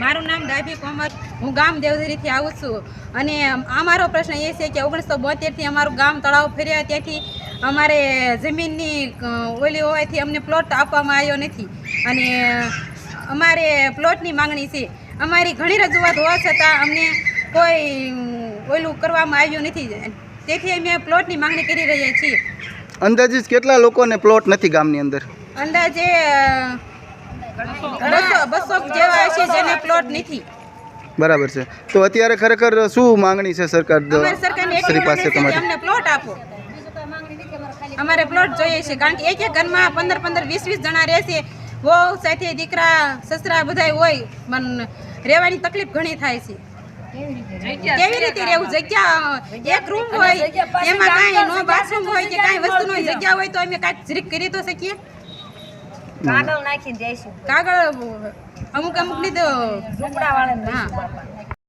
મારું નામ ડાભી કોમર, હું ગામ દેવધરીથી આવું છું. અને અમારો પ્રશ્ન એ છે કે 1972થી અમારું ગામ તળાવ ફર્યા ત્યાંથી અમારે જમીનની ઓલી હોવાથી અમને પ્લોટ આપવામાં આવ્યો નથી. અને અમારે પ્લોટની માંગણી છે. અમારી ઘણી રજૂઆત હોવા છતાં અમને કોઈ ઓલું કરવામાં આવ્યું નથી. તેથી અમે પ્લોટની માંગણી કરી રહ્યા છીએ. અંદાજિત કેટલા લોકોને પ્લોટ નથી ગામની અંદર? અંદાજે 200 જેવા છે જેને પ્લોટ નથી. બરાબર છે. તો અત્યારે ખરેખર શું માંગણી છે સરકાર શ્રી પાસે તમારી? અમને પ્લોટ આપો. અમારે પ્લોટ જોઈએ છે, કારણ કે એક ઘરમાં 15 20 જણા રહેશે. વહુ સાથે દીકરા સસરા બધા હોય, પણ રહેવાની તકલીફ ઘણી થાય છે. કેવી રીતે રહેવું? જગ્યા એક રૂમ હોય એમાં કાંઈ નો બાથરૂમ હોય કે કાંઈ વસ્તુનો જગ્યા હોય તો અમે કાંઈક જરીક કરી તો શકીએ. કાગળ નાખીને જઈશું. કાગળ અમુક ની તો ઝૂંપડા વાળા. હા.